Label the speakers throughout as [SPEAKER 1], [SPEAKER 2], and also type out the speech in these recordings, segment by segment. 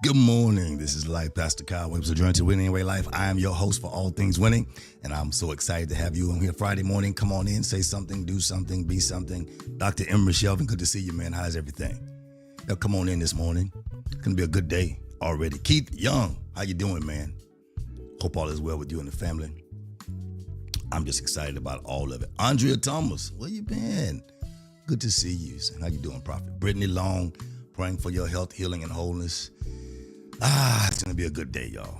[SPEAKER 1] Good morning. This is Life Pastor Kyle Williams, a journey to winning way life. I am your host for all things winning, and I'm so excited to have you on here Friday morning. Come on in, say something, do something, be something. Dr. Emery Shelvin, good to see you, man. How's everything? Now, come on in this morning. It's gonna be a good day already. Keith Young, how you doing, man? Hope all is well with you and the family. I'm just excited about all of it. Andrea Thomas, where you been? Good to see you. How you doing, Prophet? Brittany Long, praying for your health, healing, and wholeness. It's gonna be a good day, y'all.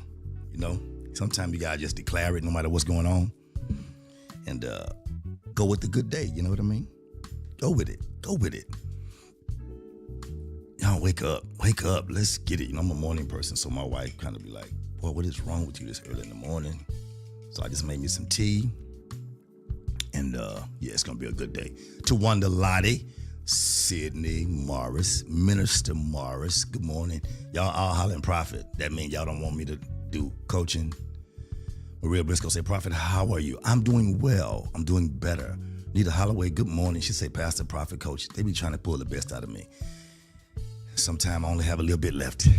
[SPEAKER 1] You know, sometimes you gotta just declare it no matter what's going on, and go with the good day. You know what I mean? Go with it. Go with it. Y'all wake up. Let's get it. You know, I'm a morning person, so my wife kind of be like, "Boy, what is wrong with you this early in the morning?" So I just made me some tea, and yeah, it's gonna be a good day. To Wanda Lottie, Sydney Morris, Minister Morris, good morning. Y'all all hollering Prophet. That means y'all don't want me to do coaching. Maria Briscoe say, Prophet, how are you? I'm doing well. I'm doing better. Nita Holloway, good morning. She say, Pastor, Prophet, Coach. They be trying to pull the best out of me. Sometimes I only have a little bit left.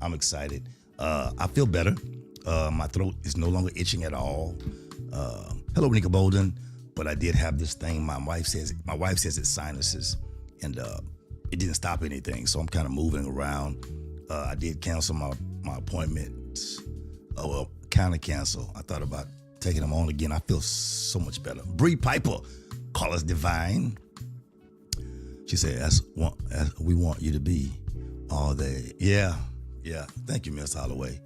[SPEAKER 1] I'm excited. I feel better. My throat is no longer itching at all. Hello, Nika Bolden. But I did have this thing. My wife says it's sinuses, and it didn't stop anything. So I'm kind of moving around. I did cancel my appointments. Well, kind of cancel. I thought about taking them on again. I feel so much better. Bree Piper, call us divine. She said, as we want you to be all day. Yeah. Thank you, Miss Holloway.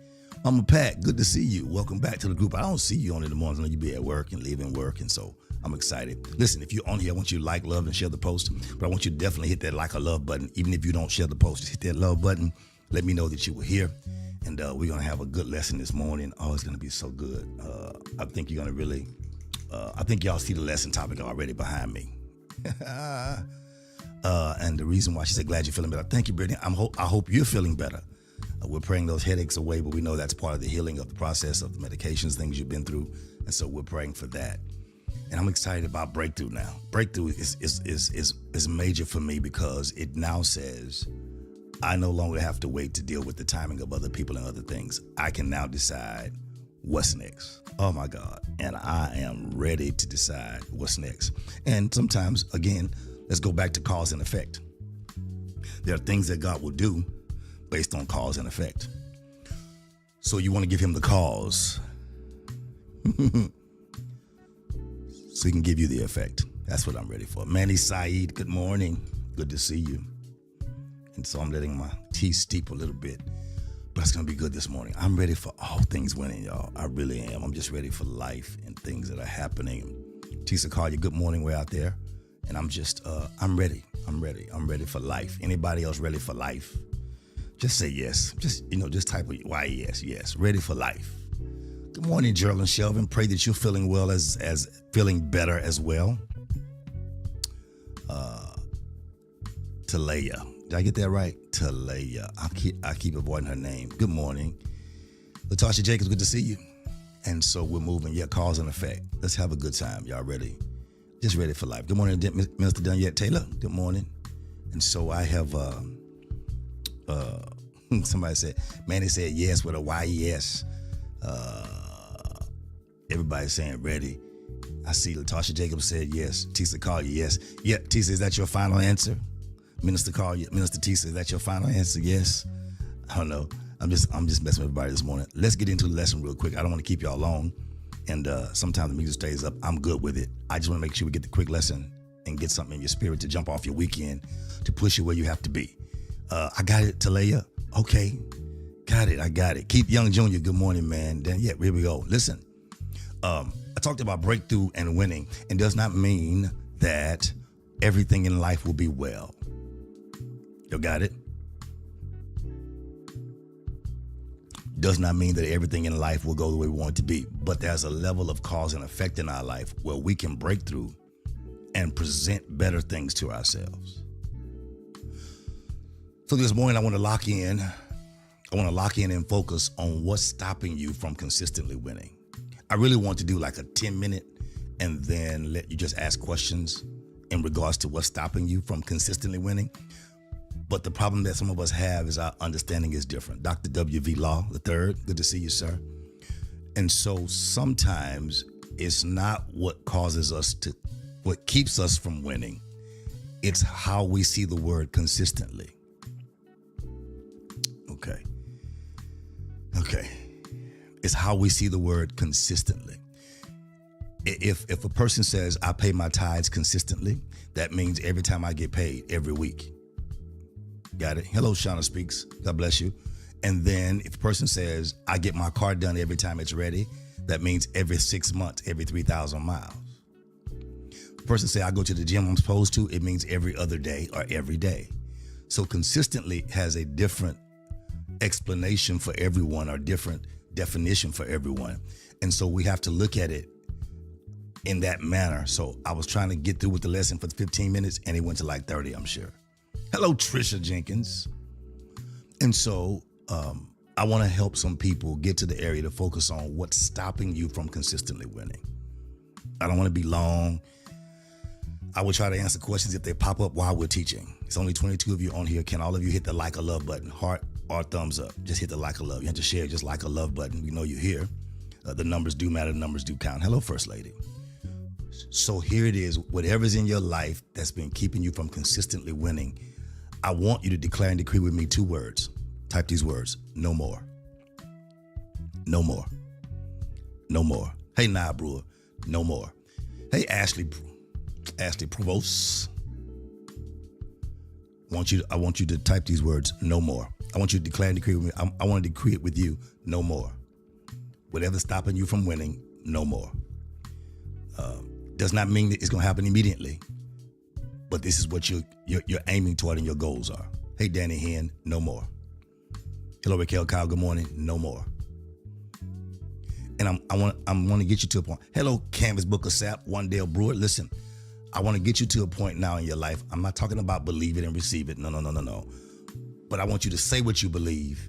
[SPEAKER 1] Mama Pat, good to see you. Welcome back to the group. I don't see you on in the mornings. I know you be at work and leaving work, and so I'm excited. Listen, if you're on here, I want you to like, love, and share the post. But I want you to definitely hit that like or love button. Even if you don't share the post, just hit that love button. Let me know that you were here. And we're going to have a good lesson this morning. Oh, it's going to be so good. I think you're going to really, I think y'all see the lesson topic already behind me. And the reason why she said, glad you're feeling better. Thank you, Brittany. I hope you're feeling better. We're praying those headaches away, but we know that's part of the healing of the process of the medications, things you've been through. And so we're praying for that. And I'm excited about Breakthrough now. Breakthrough is major for me because it now says I no longer have to wait to deal with the timing of other people and other things. I can now decide what's next. Oh my God. And I am ready to decide what's next. And sometimes, again, let's go back to cause and effect. There are things that God will do based on cause and effect. So you want to give him the cause so he can give you the effect. That's what I'm ready for. Manny Saeed, good morning. Good to see you. And so I'm letting my tea steep a little bit, but it's going to be good this morning. I'm ready for all things winning, y'all. I really am. I'm just ready for life and things that are happening. Tisa Collier, good morning. We're out there. And I'm just, I'm ready. I'm ready for life. Anybody else ready for life? Just say yes. Just type of why yes. Ready for life. Good morning, Geraldine Shelvin. Pray that you're feeling well as feeling better as well. Talaya. Did I get that right? Talaya. I keep avoiding her name. Good morning. Latasha Jacobs, good to see you. And so we're moving. Yeah, cause and effect. Let's have a good time. Y'all ready? Just ready for life. Good morning, Minister Dunyette Taylor. Good morning. And so I have somebody said, Manny said yes with a YES. Everybody's saying ready. I see Latasha Jacobs said yes. Tisa Collier, yes. Yeah, Tisa, is that your final answer? Minister Collier, Minister Tisa, is that your final answer? Yes. I don't know. I'm just messing with everybody this morning. Let's get into the lesson real quick. I don't want to keep y'all long. And sometimes the music stays up. I'm good with it. I just want to make sure we get the quick lesson and get something in your spirit to jump off your weekend to push you where you have to be. I got it, Talaya. Okay. Got it. I got it. Keith Young Jr., good morning, man. Then, yeah, here we go. Listen, I talked about breakthrough and winning. It does not mean that everything in life will be well. You got it? Does not mean that everything in life will go the way we want it to be. But there's a level of cause and effect in our life where we can break through and present better things to ourselves. So this morning, I want to lock in and focus on what's stopping you from consistently winning. I really want to do like a 10-minute and then let you just ask questions in regards to what's stopping you from consistently winning. But the problem that some of us have is our understanding is different. Dr. W.V. Law III, good to see you, sir. And so sometimes it's not what what keeps us from winning. It's how we see the word consistently. Okay. It's how we see the word consistently. If a person says, I pay my tithes consistently, that means every time I get paid, every week. Got it? Hello, Shauna Speaks. God bless you. And then if a person says, I get my car done every time it's ready, that means every 6 months, every 3,000 miles. If a person say, I go to the gym I'm supposed to, it means every other day or every day. So consistently has a different explanation for everyone or different definition for everyone. And so we have to look at it in that manner. So I was trying to get through with the lesson for 15 minutes and it went to like 30, I'm sure. Hello, Trisha Jenkins. And so I want to help some people get to the area to focus on what's stopping you from consistently winning. I don't want to be long. I will try to answer questions if they pop up while we're teaching. It's only 22 of you on here. Can all of you hit the like or love button? Heart or thumbs up? Just hit the like or love. You have to share, just like or love button. We know you're here. The numbers do matter. The numbers do count. Hello, First Lady. So here it is. Whatever's in your life that's been keeping you from consistently winning, I want you to declare and decree with me 2 words. Type these words. No more. No more. No more. Hey, Nia Brewer. No more. Hey, Ashley Provost. I want you to type these words. No more. I want you to declare and decree with me. I want to decree it with you. No more. Whatever's stopping you from winning, no more. Does not mean that it's going to happen immediately, but this is what you're aiming toward and your goals are. Hey, Danny Hen, no more. Hello, Raquel Kyle, good morning, no more. And I want to get you to a point. Hello, Canvas Book of Sap, One Dale Brewer. Listen, I want to get you to a point now in your life. I'm not talking about believe it and receive it. No. But I want you to say what you believe,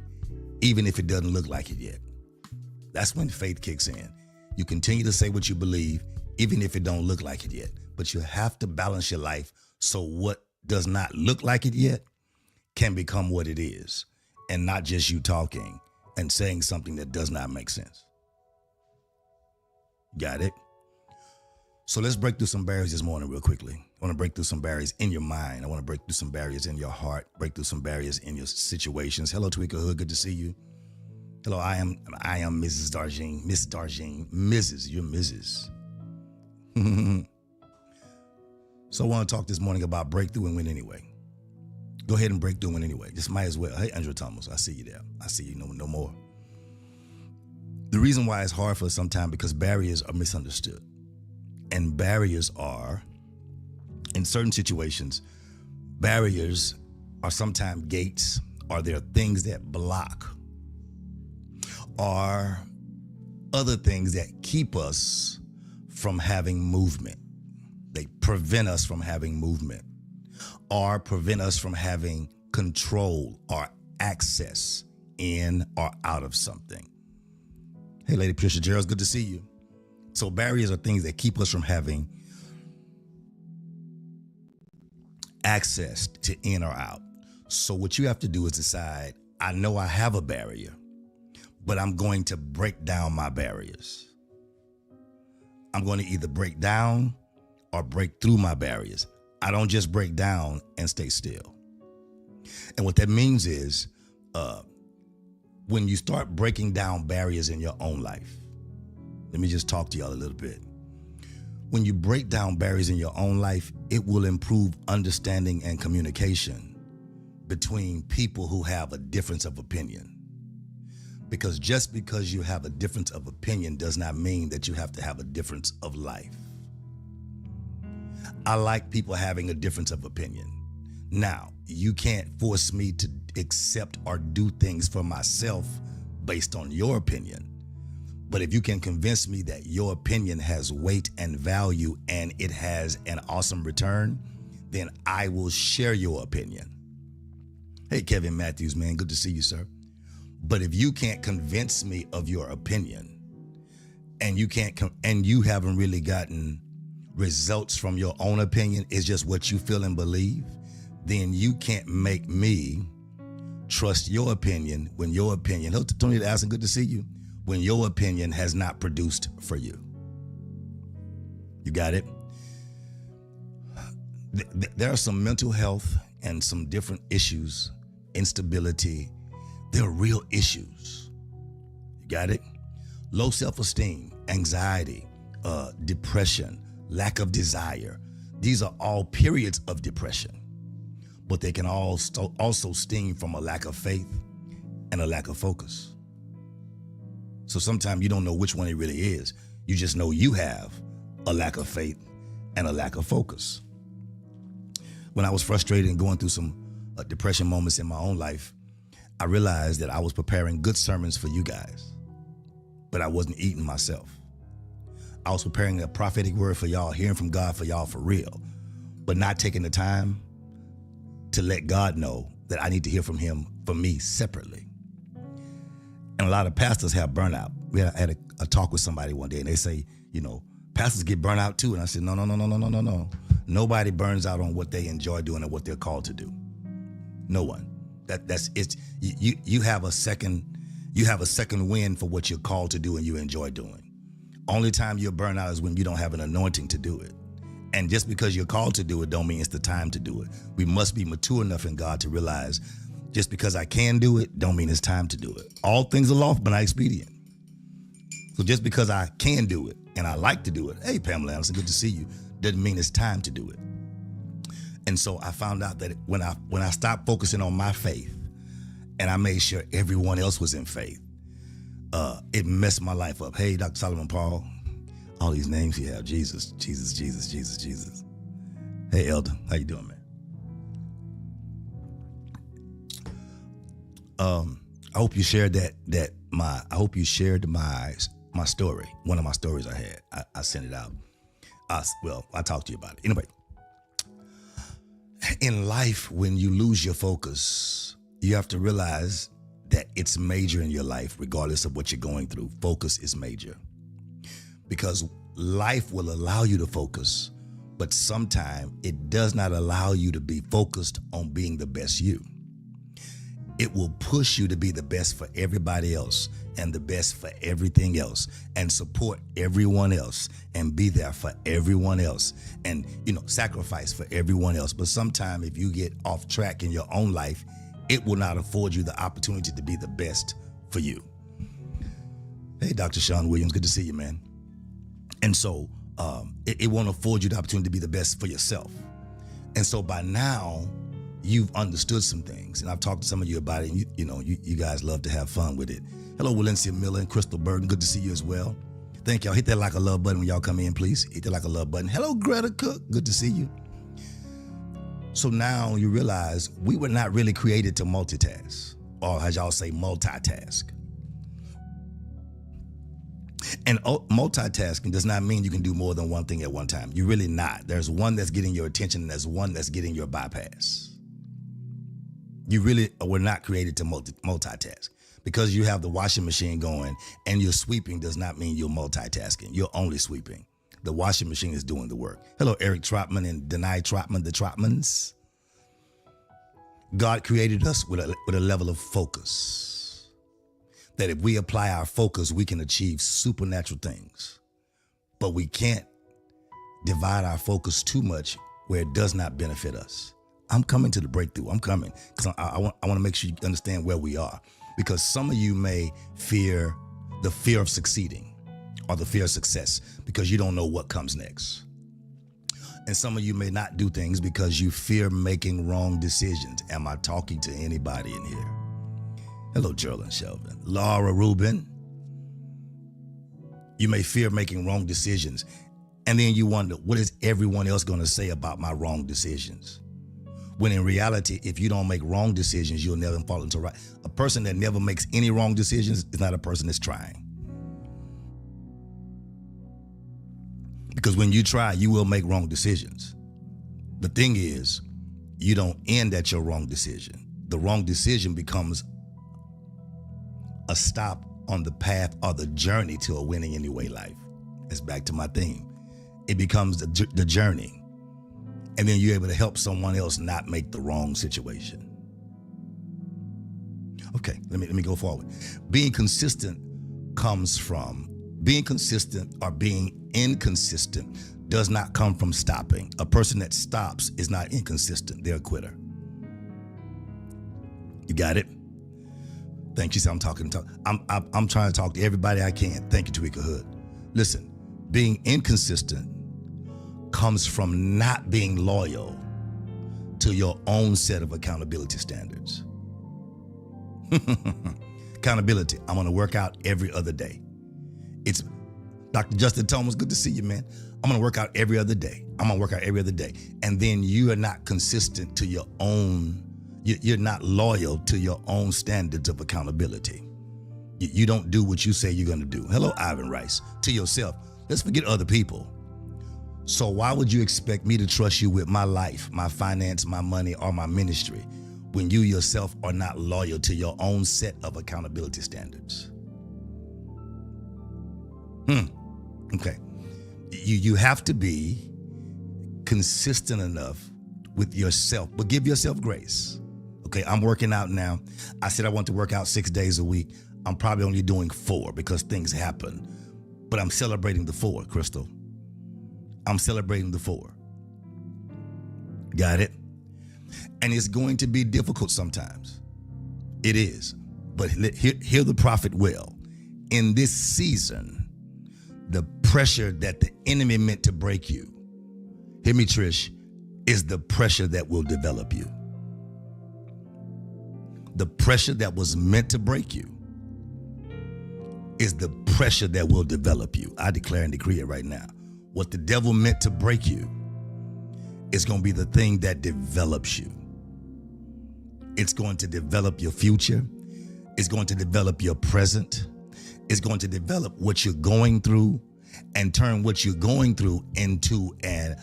[SPEAKER 1] even if it doesn't look like it yet. That's when faith kicks in. You continue to say what you believe, even if it don't look like it yet. But you have to balance your life so what does not look like it yet can become what it is, and not just you talking and saying something that does not make sense. Got it? So let's break through some barriers this morning real quickly. I want to break through some barriers in your mind. I want to break through some barriers in your heart, break through some barriers in your situations. Hello, Tweaker Hood. Good to see you. Hello, I am Mrs. Darjean. Miss Darjean. Mrs. You're Mrs. So I want to talk this morning about breakthrough and win anyway. Go ahead and break through and win anyway. Just might as well. Hey, Andrew Thomas, I see you there. I see you no more. The reason why it's hard for us sometimes because barriers are misunderstood. And barriers are, in certain situations, barriers are sometimes gates, or there are things that block, or other things that keep us from having movement. They prevent us from having movement, or prevent us from having control or access in or out of something. Hey, Lady Patricia Gerald, good to see you. So barriers are things that keep us from having access to in or out. So what you have to do is decide, I know I have a barrier, but I'm going to break down my barriers. I'm going to either break down or break through my barriers. I don't just break down and stay still. And what that means is when you start breaking down barriers in your own life, let me just talk to y'all a little bit. When you break down barriers in your own life, it will improve understanding and communication between people who have a difference of opinion. Because just because you have a difference of opinion does not mean that you have to have a difference of life. I like people having a difference of opinion. Now, you can't force me to accept or do things for myself based on your opinion. But if you can convince me that your opinion has weight and value and it has an awesome return, then I will share your opinion. Hey, Kevin Matthews, man, good to see you, sir. But if you can't convince me of your opinion and you haven't really gotten results from your own opinion, it's just what you feel and believe, then you can't make me trust your opinion when your opinion, Tony Allison, good to see you, when your opinion has not produced for you. You got it? There are some mental health and some different issues, instability. They're real issues. You got it? Low self-esteem, anxiety, depression, lack of desire. These are all periods of depression, but they can also stem from a lack of faith and a lack of focus. So sometimes you don't know which one it really is. You just know you have a lack of faith and a lack of focus. When I was frustrated and going through some depression moments in my own life, I realized that I was preparing good sermons for you guys, but I wasn't eating myself. I was preparing a prophetic word for y'all, hearing from God for y'all for real, but not taking the time to let God know that I need to hear from him for me separately. And a lot of pastors have burnout. We had a talk with somebody one day and they say, pastors get burnt out too. And I said, no. Nobody burns out on what they enjoy doing and what they're called to do. No one. That's it. You have a second wind for what you're called to do and you enjoy doing. Only time you're burnt out is when you don't have an anointing to do it. And just because you're called to do it don't mean it's the time to do it. We must be mature enough in God to realize just because I can do it don't mean it's time to do it. All things are lawful but not expedient. So just because I can do it and I like to do it, hey, Pamela Anderson, good to see you, doesn't mean it's time to do it. And so I found out that when I stopped focusing on my faith and I made sure everyone else was in faith, it messed my life up. Hey, Dr. Solomon Paul, all these names you have, Jesus. Hey, Elder, how you doing, man? I hope you shared I hope you shared my story. One of my stories I had. I sent it out. I talked to you about it. Anyway, in life, when you lose your focus, you have to realize that it's major in your life, regardless of what you're going through. Focus is major. Because life will allow you to focus, but sometimes it does not allow you to be focused on being the best you. It will push you to be the best for everybody else and the best for everything else and support everyone else and be there for everyone else and, sacrifice for everyone else. But sometimes if you get off track in your own life, it will not afford you the opportunity to be the best for you. Hey, Dr. Sean Williams, good to see you, man. And so it won't afford you the opportunity to be the best for yourself. And so by now, you've understood some things, and I've talked to some of you about it, and you guys love to have fun with it. Hello, Valencia Miller and Crystal Burton, good to see you as well. Thank y'all. Hit that like a love button when y'all come in, please. Hit that like a love button. Hello, Greta Cook, good to see you. So now you realize we were not really created to multitask, or as y'all say, multitask. And multitasking does not mean you can do more than one thing at one time. You're really not. There's one that's getting your attention and there's one that's getting your bypass. You really were not created to multitask. Because you have the washing machine going and you're sweeping does not mean you're multitasking. You're only sweeping. The washing machine is doing the work. Hello, Eric Trotman and Denai Trotman, the Trotmans. God created us with a level of focus. That if we apply our focus, we can achieve supernatural things. But we can't divide our focus too much where it does not benefit us. I'm coming to the breakthrough. I'm coming because I want to make sure you understand where we are. Because some of you may fear the fear of succeeding or the fear of success because you don't know what comes next. And some of you may not do things because you fear making wrong decisions. Am I talking to anybody in here? Hello, Geraldine Shelvin. Laura Rubin. You may fear making wrong decisions. And then you wonder, what is everyone else going to say about my wrong decisions? When in reality, if you don't make wrong decisions, you'll never fall into right. A person that never makes any wrong decisions is not a person that's trying. Because when you try, you will make wrong decisions. The thing is, you don't end at your wrong decision. The wrong decision becomes a stop on the path or the journey to a winning anyway life. It's back to my theme. It becomes the journey. and then you're able to help someone else not make the wrong situation. Okay, let me go forward. Being consistent or being inconsistent does not come from stopping. A person that stops is not inconsistent. They're a quitter. You got it? Thank you. I'm trying to talk to everybody I can. Thank you, Tweaker Hood. Listen, being inconsistent comes from not being loyal to your own set of accountability standards. Accountability. I'm going to work out every other day. It's Dr. Justin Thomas. Good to see you, man. I'm going to work out every other day. And then you are not consistent to your own. You're not loyal to your own standards of accountability. You don't do what you say you're going to do. Hello, Ivan Rice. To yourself. Let's forget other people. So why would you expect me to trust you with my life, my finance, my money, or my ministry when you yourself are not loyal to your own set of accountability standards? Okay. You have to be consistent enough with yourself, but give yourself grace. Okay, I'm working out now. I said I want to work out 6 days a week. I'm probably only doing 4 because things happen. But I'm celebrating the 4, Crystal. I'm celebrating the 4. Got it? And it's going to be difficult sometimes. It is. But hear the prophet well. In this season, the pressure that the enemy meant to break you, hear me, Trish, is the pressure that will develop you. The pressure that was meant to break you is the pressure that will develop you. I declare and decree it right now. What the devil meant to break you is going to be the thing that develops you. It's going to develop your future. It's going to develop your present. It's going to develop what you're going through and turn what you're going through into an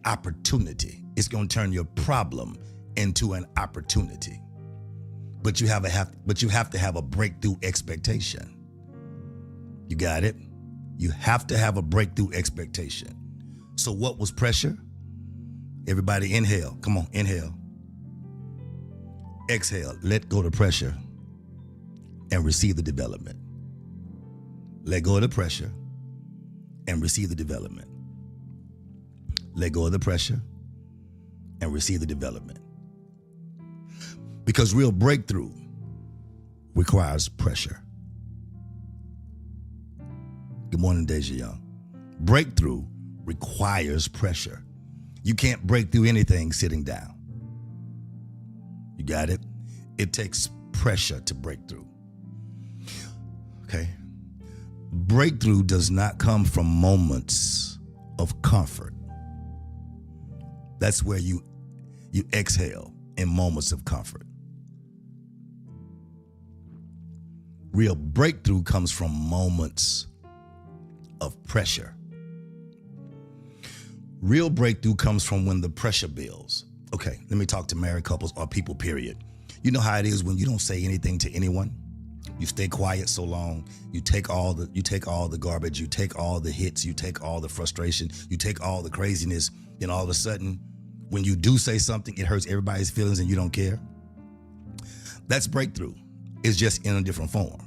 [SPEAKER 1] opportunity. It's going to turn your problem into an opportunity. But you have to have a breakthrough expectation. You got it? You have to have a breakthrough expectation. So what was pressure? Everybody inhale. Come on, inhale. Exhale. Let go of the pressure and receive the development. Let go of the pressure and receive the development. Let go of the pressure and receive the development. Because real breakthrough requires pressure. Good morning, Deja Young. Breakthrough requires pressure. You can't break through anything sitting down. You got it? It takes pressure to break through. Okay? Breakthrough does not come from moments of comfort. That's where you exhale in moments of comfort. Real breakthrough comes from moments of pressure. Real breakthrough comes from when the pressure builds. Okay, let me talk to married couples or people, period. You know how it is when you don't say anything to anyone. You stay quiet so long. You take all the garbage, you take all the hits, you take all the frustration, you take all the craziness, then all of a sudden, when you do say something, it hurts everybody's feelings and you don't care. That's breakthrough. It's just in a different form.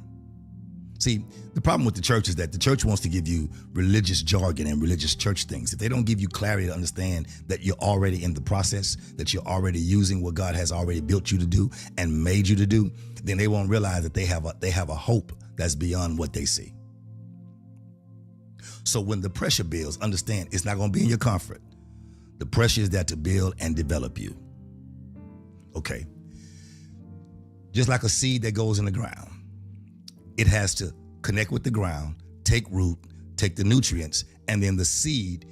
[SPEAKER 1] See, the problem with the church is that the church wants to give you religious jargon and religious church things. If they don't give you clarity to understand that you're already in the process, that you're already using what God has already built you to do and made you to do, then they won't realize that they have a hope that's beyond what they see. So when the pressure builds, understand it's not going to be in your comfort. The pressure is there to build and develop you. Okay. Just like a seed that goes in the ground. It has to connect with the ground, take root, take the nutrients, and then the seed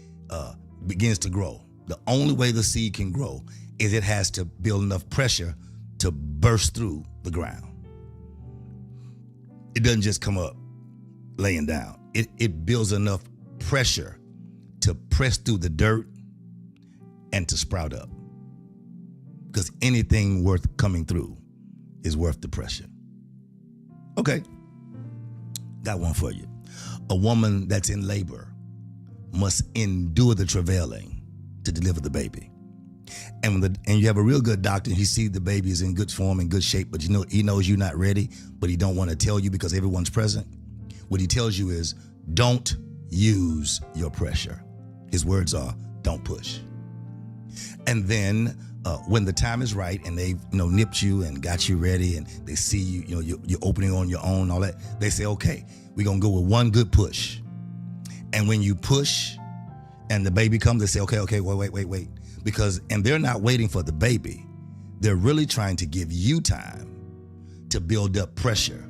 [SPEAKER 1] begins to grow. The only way the seed can grow is it has to build enough pressure to burst through the ground. It doesn't just come up laying down. It builds enough pressure to press through the dirt and to sprout up. Because anything worth coming through is worth the pressure. Okay. Got one for you. A woman that's in labor must endure the travailing to deliver the baby. And you have a real good doctor, and he sees the baby is in good form, in good shape, but he knows you're not ready, but he don't want to tell you because everyone's present. What he tells you is, don't use your pressure. His words are, don't push. And then when the time is right and they've nipped you and got you ready and they see you're opening on your own, all that, they say, okay, we're going to go with one good push. And when you push and the baby comes, they say, okay, wait. And they're not waiting for the baby. They're really trying to give you time to build up pressure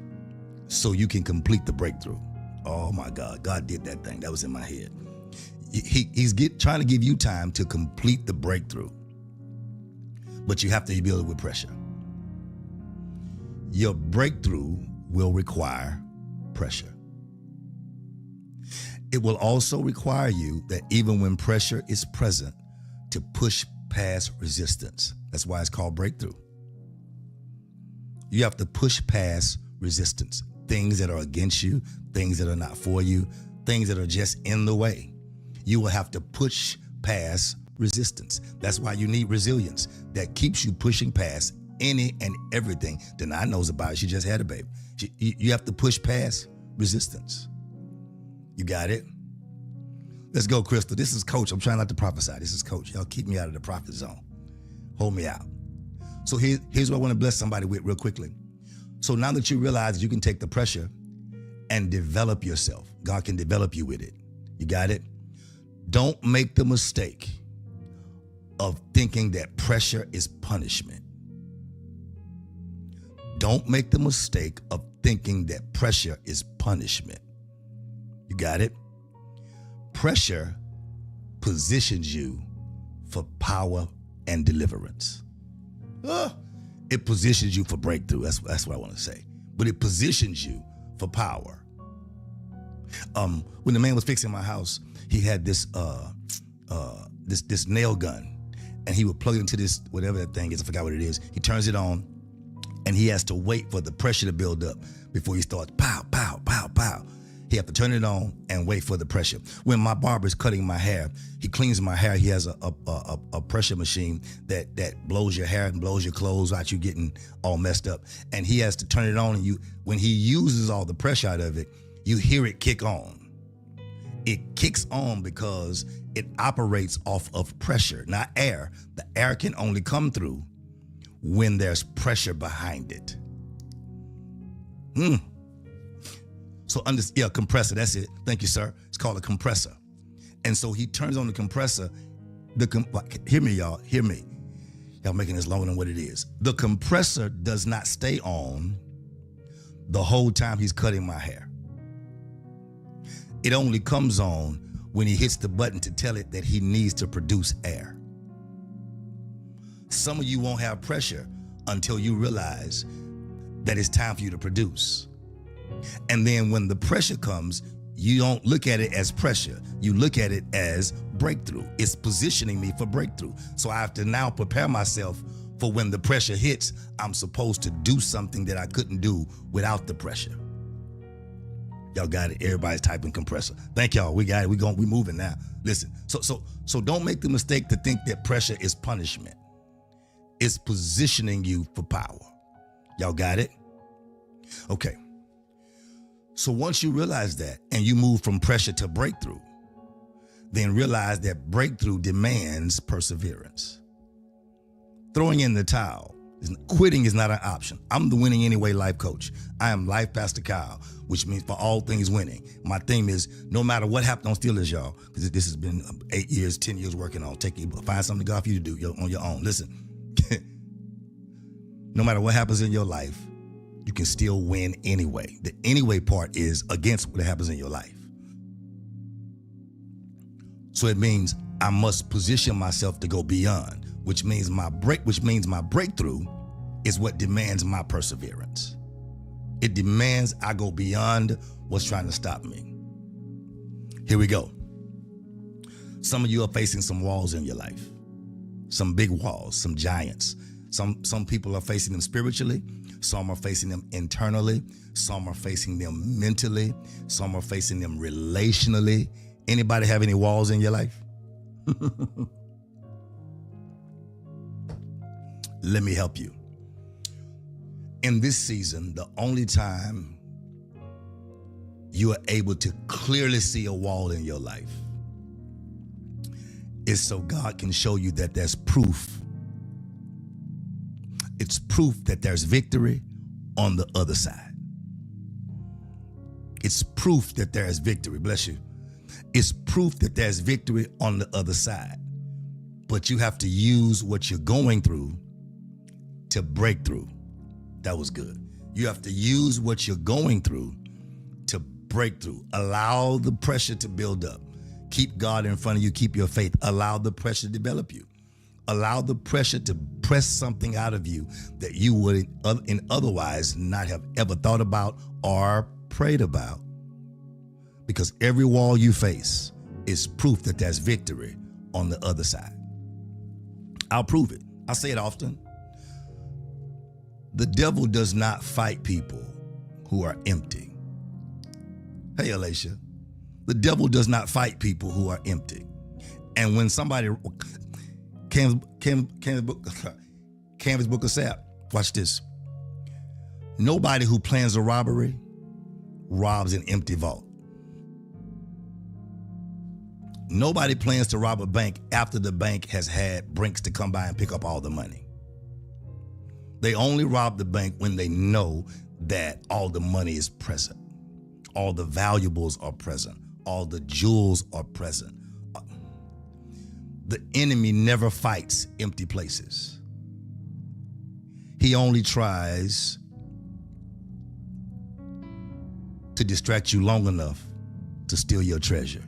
[SPEAKER 1] so you can complete the breakthrough. Oh my God, God did that thing. That was in my head. He's trying to give you time to complete the breakthrough, but you have to build it with pressure. Your breakthrough will require pressure. It will also require you that even when pressure is present, to push past resistance. That's why it's called breakthrough. You have to push past resistance. Things that are against you, things that are not for you, things that are just in the way. You will have to push past resistance. That's why you need resilience that keeps you pushing past any and everything. Denai knows about it. She just had a baby. You have to push past resistance. You got it? Let's go, Crystal. This is Coach. I'm trying not to prophesy. This is Coach. Y'all keep me out of the prophet zone. Hold me out. So here's what I want to bless somebody with real quickly. So now that you realize that you can take the pressure and develop yourself, God can develop you with it. You got it? Don't make the mistake of thinking that pressure is punishment. Don't make the mistake of thinking that pressure is punishment. You got it? Pressure positions you for power and deliverance. It positions you for breakthrough. That's what I want to say. But it positions you for power. When the man was fixing my house, he had this nail gun, and he would plug it into this whatever that thing is. I forgot what it is. He turns it on, and he has to wait for the pressure to build up before he starts pow, pow, pow, pow. He have to turn it on and wait for the pressure. When my barber's cutting my hair, he cleans my hair. He has a pressure machine that blows your hair and blows your clothes out. You getting all messed up, and he has to turn it on. And when he uses all the pressure out of it, you hear it kick on. It kicks on because it operates off of pressure, not air. The air can only come through when there's pressure behind it. So compressor, that's it. Thank you, sir. It's called a compressor. And so he turns on the compressor. Hear me, y'all. Hear me. Y'all making this longer than what it is. The compressor does not stay on the whole time he's cutting my hair. It only comes on when he hits the button to tell it that he needs to produce air. Some of you won't have pressure until you realize that it's time for you to produce. And then when the pressure comes, you don't look at it as pressure. You look at it as breakthrough. It's positioning me for breakthrough. So I have to now prepare myself for when the pressure hits, I'm supposed to do something that I couldn't do without the pressure. Y'all got it. Everybody's typing compressor. Thank y'all. We got it. We moving now. Listen. So don't make the mistake to think that pressure is punishment. It's positioning you for power. Y'all got it? Okay. So once you realize that and you move from pressure to breakthrough, then realize that breakthrough demands perseverance. Throwing in the towel, quitting is not an option. I'm the Winning Anyway life coach. I am Life Pastor Kyle, which means for all things winning. My theme is no matter what happens on Steelers, y'all, because this has been 8 years, 10 years working on. Find something God for you to do on your own. Listen, no matter what happens in your life, you can still win anyway. The anyway part is against what happens in your life. So it means I must position myself to go beyond, which means my breakthrough is what demands my perseverance. It demands I go beyond what's trying to stop me. Here we go. Some of you are facing some walls in your life, some big walls, some giants. Some people are facing them spiritually. Some are facing them internally. Some are facing them mentally. Some are facing them relationally. Anybody have any walls in your life? Let me help you. In this season, the only time you are able to clearly see a wall in your life is so God can show you that there's proof. It's proof that there's victory on the other side. It's proof that there is victory. Bless you. It's proof that there's victory on the other side. But you have to use what you're going through to break through. That was good. You have to use what you're going through to break through. Allow the pressure to build up. Keep God in front of you. Keep your faith. Allow the pressure to develop you. Allow the pressure to press something out of you that you would otherwise not have ever thought about or prayed about. Because every wall you face is proof that there's victory on the other side. I'll prove it. I say it often. The devil does not fight people who are empty. Hey, Alicia. The devil does not fight people who are empty. And when somebody, Canvas Book of Sap, watch this. Nobody who plans a robbery robs an empty vault. Nobody plans to rob a bank after the bank has had Brinks to come by and pick up all the money. They only rob the bank when they know that all the money is present. All the valuables are present. All the jewels are present. The enemy never fights empty places. He only tries to distract you long enough to steal your treasure.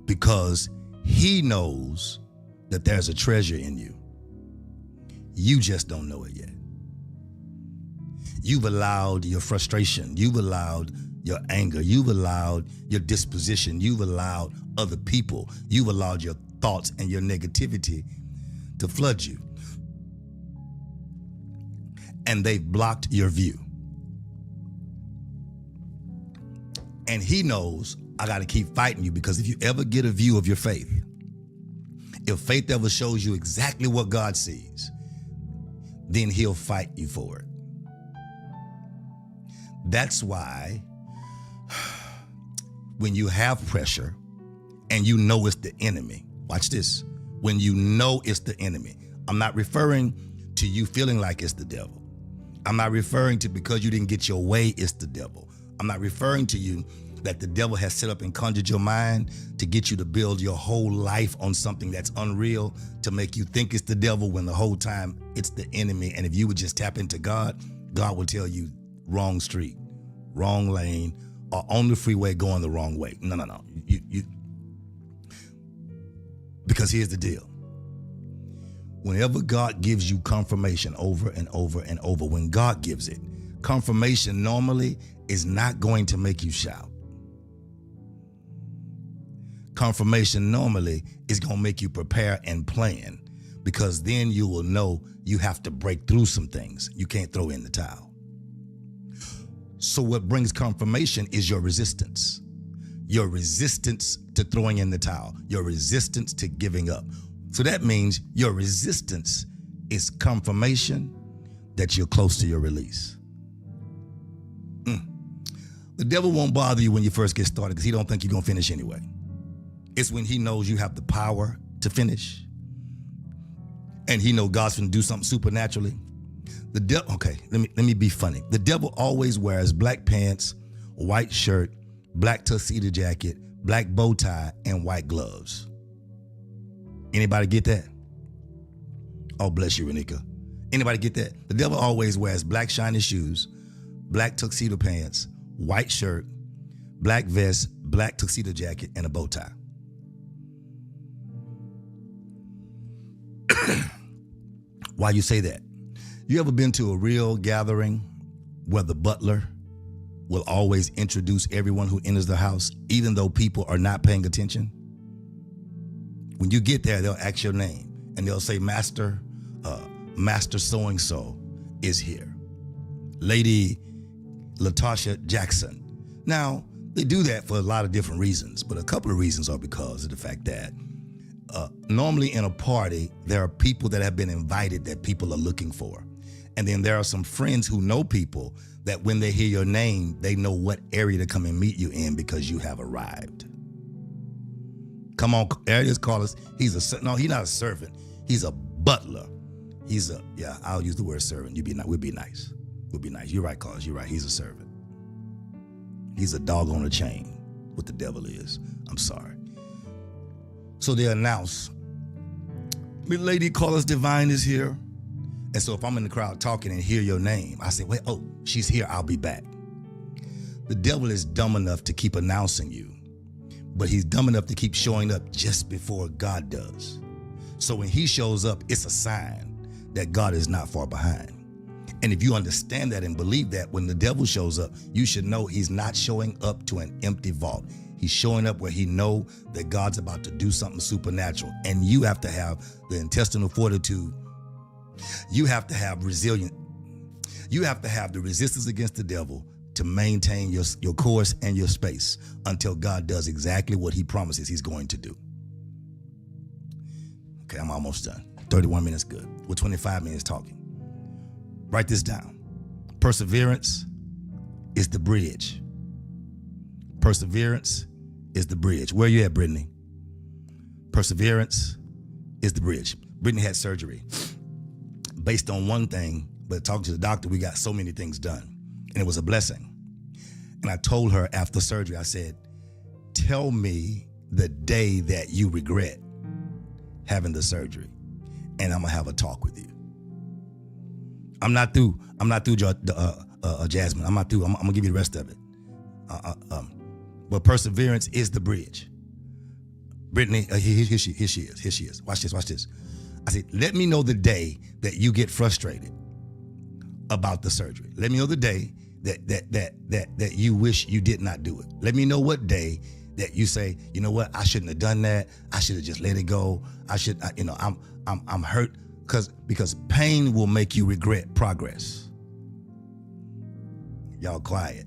[SPEAKER 1] Because he knows that there's a treasure in you. You just don't know it yet. You've allowed your frustration, you've allowed your anger, you've allowed your disposition, you've allowed other people, you've allowed your thoughts and your negativity to flood you. And they've blocked your view. And he knows I got to keep fighting you, because if you ever get a view of your faith, if faith ever shows you exactly what God sees, then he'll fight you for it. That's why when you have pressure and you know it's the enemy, watch this. When you know it's the enemy, I'm not referring to you feeling like it's the devil. I'm not referring to because you didn't get your way, it's the devil. I'm not referring to you that the devil has set up and conjured your mind to get you to build your whole life on something that's unreal, to make you think it's the devil when the whole time it's the enemy. And if you would just tap into God, God will tell you wrong street, wrong lane, or on the freeway going the wrong way. No. Because here's the deal. Whenever God gives you confirmation over and over and over, when God gives it, confirmation normally is not going to make you shout. Confirmation normally is going to make you prepare and plan, because then you will know you have to break through some things. You can't throw in the towel. So what brings confirmation is your resistance. Your resistance to throwing in the towel. Your resistance to giving up. So that means your resistance is confirmation that you're close to your release. The devil won't bother you when you first get started, because he don't think you're going to finish anyway. It's when he knows you have the power to finish, and he knows God's going to do something supernaturally. The devil, okay, let me be funny. The devil always wears black pants, white shirt, black tuxedo jacket, black bow tie, and white gloves. Anybody get that? Oh, bless you, Renika. Anybody get that? The devil always wears black shiny shoes, black tuxedo pants, white shirt, black vest, black tuxedo jacket, and a bow tie. Why you say that? You ever been to a real gathering where the butler will always introduce everyone who enters the house, even though people are not paying attention? When you get there, they'll ask your name and they'll say, Master so-and-so is here. Lady Latasha Jackson. Now, They do that for a lot of different reasons, but a couple of reasons are because of the fact that normally in a party, there are people that have been invited that people are looking for. And then there are some friends who know people that when they hear your name, they know what area to come and meet you in because you have arrived. Come on, areas call us. He's not a servant. He's a butler. I'll use the word servant. We'll be nice. We'll be nice. You're right, Carlos. You're right. He's a servant. He's a dog on a chain, what the devil is. I'm sorry. So they announce, Lady Carlos Divine is here. And so if I'm in the crowd talking and hear your name, I say, wait, oh, she's here. I'll be back. The devil is dumb enough to keep announcing you, but he's dumb enough to keep showing up just before God does. So when he shows up, it's a sign that God is not far behind. And if you understand that and believe that, when the devil shows up, you should know he's not showing up to an empty vault. He's showing up where he know that God's about to do something supernatural. And you have to have the intestinal fortitude. You have to have resilience. You have to have the resistance against the devil to maintain your course and your space until God does exactly what he promises he's going to do. Okay, I'm almost done. 31 minutes good. We're 25 minutes talking. Write this down. Perseverance is the bridge. Perseverance is the bridge. Where are you at, Brittany? Perseverance is the bridge. Brittany had surgery based on one thing, but talking to the doctor, we got so many things done, and it was a blessing. And I told her after surgery, I said, tell me the day that you regret having the surgery, and I'm gonna have a talk with you. I'm not through, Jasmine. I'm not through. I'm gonna give you the rest of it. But perseverance is the bridge. Brittany, here she is. Watch this. I said, let me know the day that you get frustrated about the surgery. Let me know the day that you wish you did not do it. Let me know what day that you say, you know what, I shouldn't have done that. I should have just let it go. I'm hurt because pain will make you regret progress. Y'all quiet.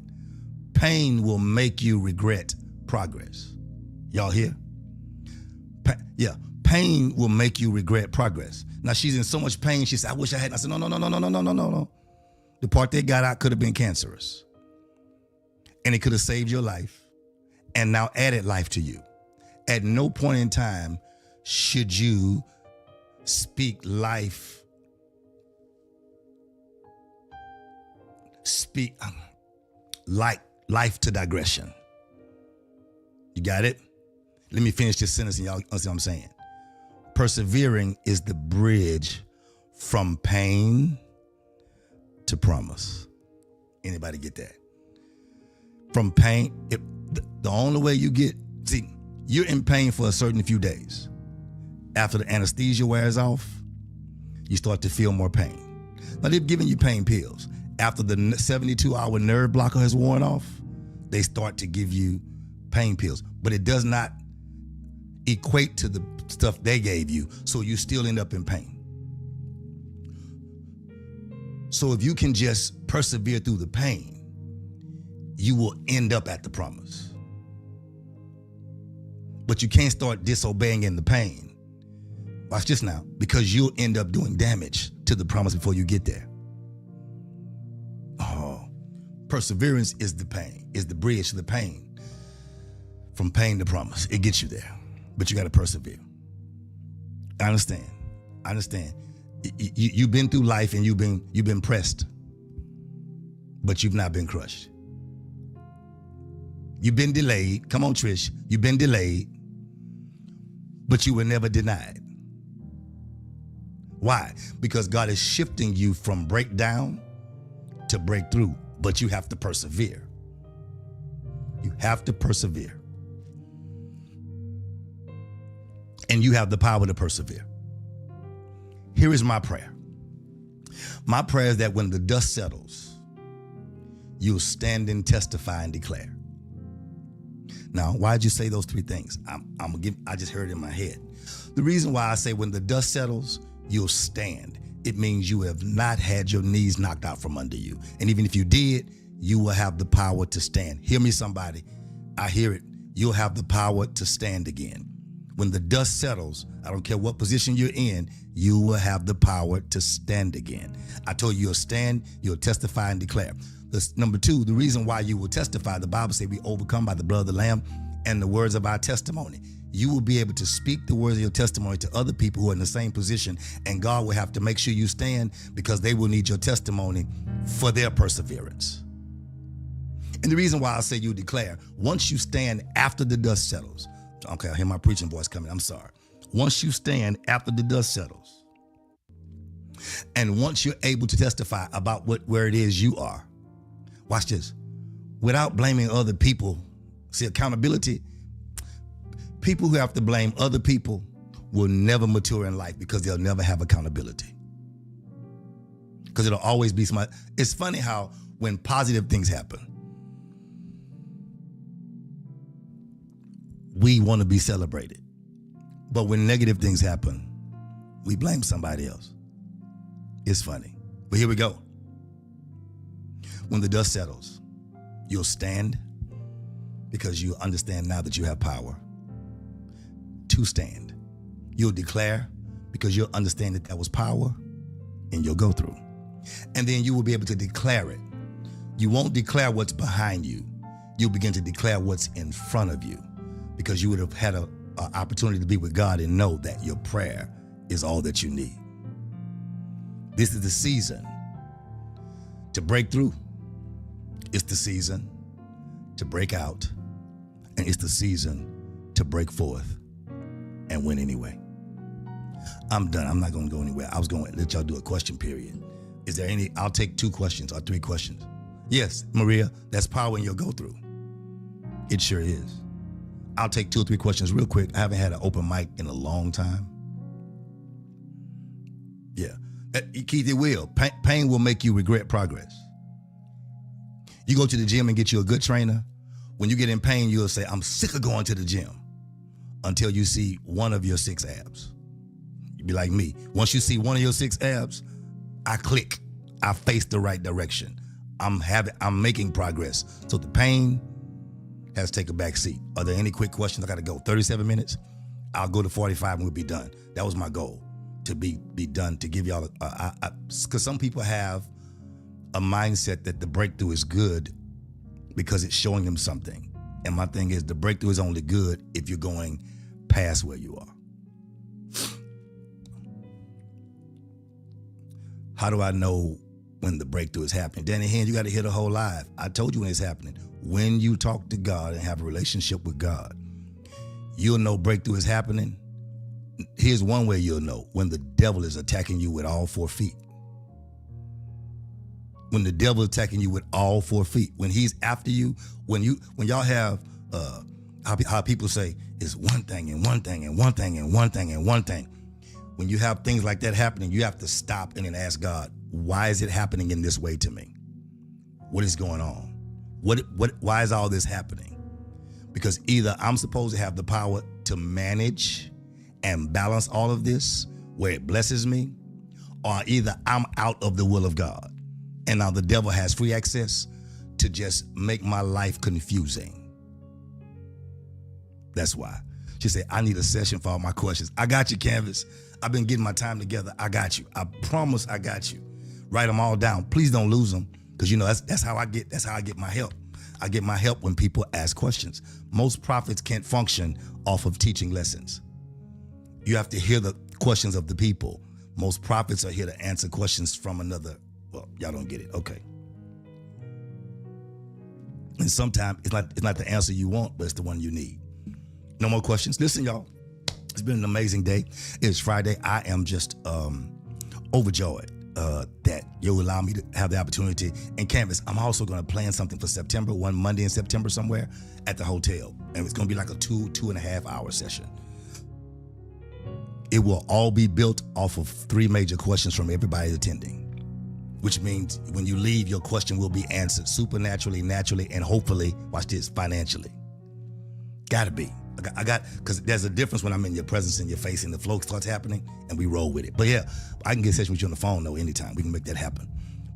[SPEAKER 1] Pain will make you regret progress. Y'all here? Pain will make you regret progress. Now she's in so much pain. She said, I wish I hadn't. I said, no. The part they got out could have been cancerous. And it could have saved your life and now added life to you. At no point in time should you speak life, life to digression. You got it? Let me finish this sentence and y'all understand what I'm saying. Persevering is the bridge from pain to promise. Anybody get that? From pain, the only way you get, you're in pain for a certain few days. After the anesthesia wears off, you start to feel more pain. Now they've given you pain pills. After the 72-hour nerve blocker has worn off, they start to give you pain pills, but it does not equate to the stuff they gave you, so you still end up in pain. So if you can just persevere through the pain, you will end up at the promise. But you can't start disobeying in the pain. Watch this now, because you'll end up doing damage to the promise before you get there. Oh, perseverance is the pain, is the bridge to the pain. From pain to promise, it gets you there, but you got to persevere. I understand. You've been through life and you've been pressed, but you've not been crushed. You've been delayed. Come on, Trish. You've been delayed, but you were never denied. Why? Because God is shifting you from breakdown to breakthrough, but you have to persevere. You have to persevere. And you have the power to persevere. Here is my prayer. My prayer is that when the dust settles, you'll stand and testify and declare. Now, why'd you say those three things? I just heard it in my head. The reason why I say when the dust settles, you'll stand. It means you have not had your knees knocked out from under you. And even if you did, you will have the power to stand. Hear me, somebody. I hear it. You'll have the power to stand again. When the dust settles, I don't care what position you're in, you will have the power to stand again. I told you you'll stand, you'll testify and declare. Number two, the reason why you will testify, the Bible says we overcome by the blood of the Lamb and the words of our testimony. You will be able to speak the words of your testimony to other people who are in the same position, and God will have to make sure you stand because they will need your testimony for their perseverance. And the reason why I say you declare, once you stand after the dust settles, okay, I hear my preaching voice coming, I'm sorry. Once you stand after the dust settles, and once you're able to testify about where it is you are, watch this, without blaming other people. See, accountability, people who have to blame other people will never mature in life because they'll never have accountability. Because it'll always be smart. It's funny how when positive things happen, we want to be celebrated. But when negative things happen, we blame somebody else. It's funny. But here we go. When the dust settles, you'll stand because you understand now that you have power to stand. You'll declare because you'll understand that was power, and you'll go through. And then you will be able to declare it. You won't declare what's behind you. You'll begin to declare what's in front of you because you would have had an opportunity to be with God and know that your prayer is all that you need. This is the season to break through. It's the season to break out. And it's the season to break forth and win anyway. I'm done. I'm not going to go anywhere. I was going to let y'all do a question period. Is there any? I'll take 2 questions or 3 questions. Yes, Maria, that's power in your go through. It sure is. I'll take 2 or 3 questions real quick. I haven't had an open mic in a long time. Yeah. Keith, it will. Pain will make you regret progress. You go to the gym and get you a good trainer. When you get in pain, you'll say, I'm sick of going to the gym, until you see one of your 6 abs. You'd be like me. Once you see one of your 6 abs, I click. I face the right direction. I'm making progress. So the pain has taken a back seat. Are there any quick questions? I got to go. 37 minutes. I'll go to 45 and we'll be done. That was my goal, to be done, to give y'all, because some people have a mindset that the breakthrough is good because it's showing them something. And my thing is, the breakthrough is only good if you're going past where you are. How do I know when the breakthrough is happening? Danny Hand, you got to hear the whole live. I told you when it's happening. When you talk to God and have a relationship with God, you'll know breakthrough is happening. Here's one way you'll know: when the devil is attacking you with all 4 feet. When the devil is attacking you with all 4 feet, when he's after you, when y'all have how people say it's one thing and one thing and one thing and one thing and one thing. When you have things like that happening, you have to stop and then ask God, why is it happening in this way to me? What is going on? Why is all this happening? Because either I'm supposed to have the power to manage and balance all of this where it blesses me, or either I'm out of the will of God. And now the devil has free access to just make my life confusing. That's why. She said, I need a session for all my questions. I got you, Canvas. I've been getting my time together. I got you. I promise I got you. Write them all down. Please don't lose them, because you know that's how I get my help. I get my help when people ask questions. Most prophets can't function off of teaching lessons. You have to hear the questions of the people. Most prophets are here to answer questions from another. Well, y'all don't get it. Okay. And sometimes it's not the answer you want, but it's the one you need. No more questions. Listen, y'all. It's been an amazing day. It's Friday. I am just overjoyed that you'll allow me to have the opportunity. And Canvas, I'm also going to plan something for September, one Monday in September somewhere at the hotel. And it's going to be like a 2.5 hour session. It will all be built off of 3 major questions from everybody attending, which means when you leave, your question will be answered supernaturally, naturally, and hopefully, watch this, financially. Gotta be. Because there's a difference when I'm in your presence and your face and the flow starts happening and we roll with it. But yeah, I can get a session with you on the phone though anytime. We can make that happen,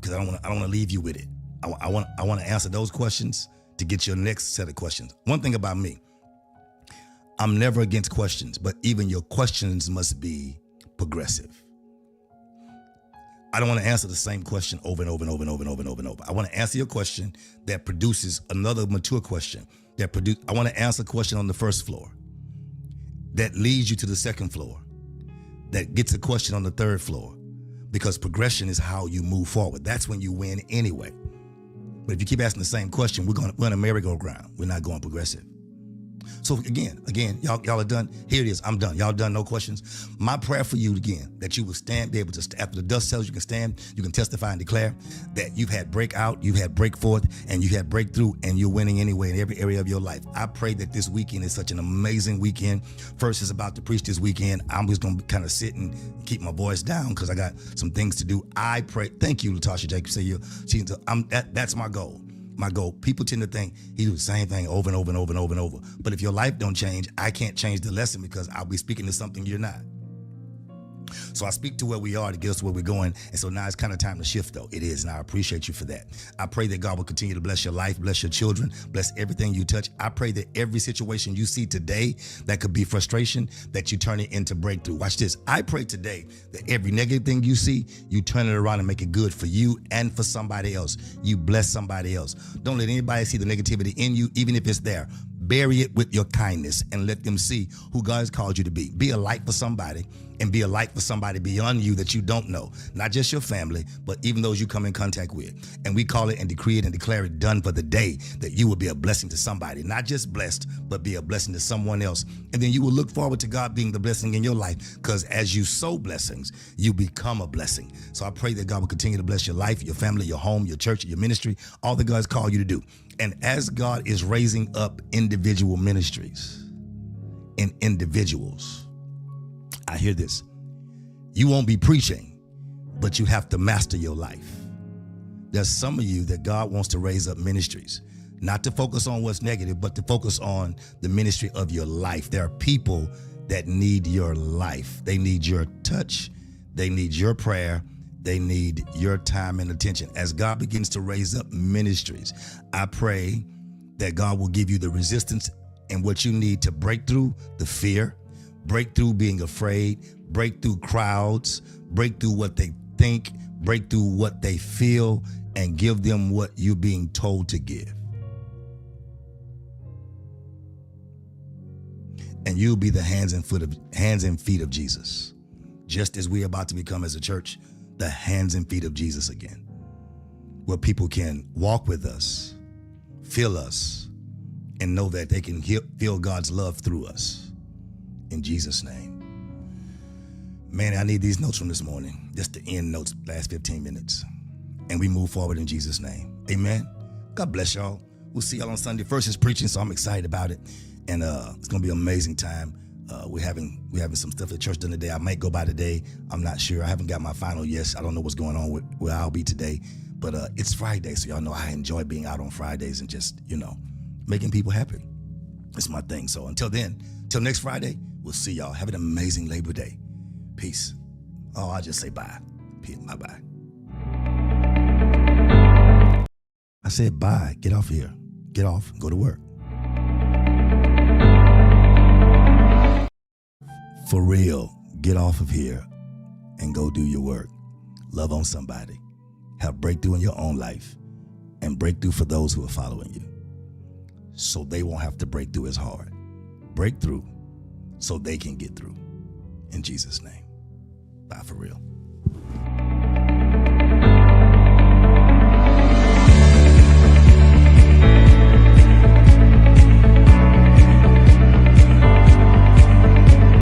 [SPEAKER 1] because I don't want to leave you with it. I want to answer those questions to get your next set of questions. One thing about me, I'm never against questions, but even your questions must be progressive. I don't want to answer the same question over and over and over and over and over and over and over. I want to answer your question that produces another mature question. I want to answer a question on the first floor that leads you to the second floor, that gets a question on the third floor, because progression is how you move forward. That's when you win anyway. But if you keep asking the same question, we're on a merry-go-round. We're not going progressive. So again, y'all are done. Here it is. I'm done. Y'all done. No questions. My prayer for you again, that you will be able to, after the dust settles, you can stand, you can testify and declare that you've had breakout, you've had break forth, and you had breakthrough, and you're winning anyway in every area of your life. I pray that this weekend is such an amazing weekend. First is about to preach this weekend. I'm just going to kind of sit and keep my voice down because I got some things to do. I pray. Thank you, Latasha Jacobs. That's my goal. My goal. People tend to think he do the same thing over and over and over and over and over. But if your life don't change, I can't change the lesson because I'll be speaking to something you're not. So I speak to where we are to get us to where we're going. And so now it's kind of time to shift, though. It is, and I appreciate you for that. I pray that God will continue to bless your life, bless your children, bless everything you touch. I pray that every situation you see today that could be frustration, that you turn it into breakthrough. Watch this. I pray today that every negative thing you see, you turn it around and make it good for you and for somebody else. You bless somebody else. Don't let anybody see the negativity in you, even if it's there. Bury it with your kindness and let them see who God has called you to be. Be a light for somebody, and be a light for somebody beyond you that you don't know. Not just your family, but even those you come in contact with. And we call it and decree it and declare it done for the day, that you will be a blessing to somebody. Not just blessed, but be a blessing to someone else. And then you will look forward to God being the blessing in your life, because as you sow blessings, you become a blessing. So I pray that God will continue to bless your life, your family, your home, your church, your ministry, all that God's called you to do. And as God is raising up individual ministries and individuals, I hear this. You won't be preaching, but you have to master your life. There's some of you that God wants to raise up ministries, not to focus on what's negative, but to focus on the ministry of your life. There are people that need your life. They need your touch. They need your prayer. They need your time and attention. As God begins to raise up ministries, I pray that God will give you the resistance and what you need to break through the fear, break through being afraid, break through crowds, break through what they think, break through what they feel, and give them what you're being told to give. And you'll be the hands and feet of Jesus, just as we're about to become as a church, the hands and feet of Jesus again, where people can walk with us, feel us, and know that they can feel God's love through us. In Jesus' name. Man, I need these notes from this morning, just the end notes, last 15 minutes. And we move forward in Jesus' name. Amen. God bless y'all. We'll see y'all on Sunday. First is preaching, so I'm excited about it. And it's going to be an amazing time. We're having some stuff at church done today. I might go by today. I'm not sure. I haven't got my final yes. I don't know what's going on with where I'll be today. But it's Friday, so y'all know I enjoy being out on Fridays and just, making people happy. It's my thing. So until then, till next Friday, we'll see y'all. Have an amazing Labor Day. Peace. Oh, I'll just say bye. Bye-bye. I said bye. Get off here. Get off and go to work. For real, get off of here and go do your work. Love on somebody. Have breakthrough in your own life and breakthrough for those who are following you, so they won't have to break through as hard. Break through so they can get through. In Jesus' name. Bye for real.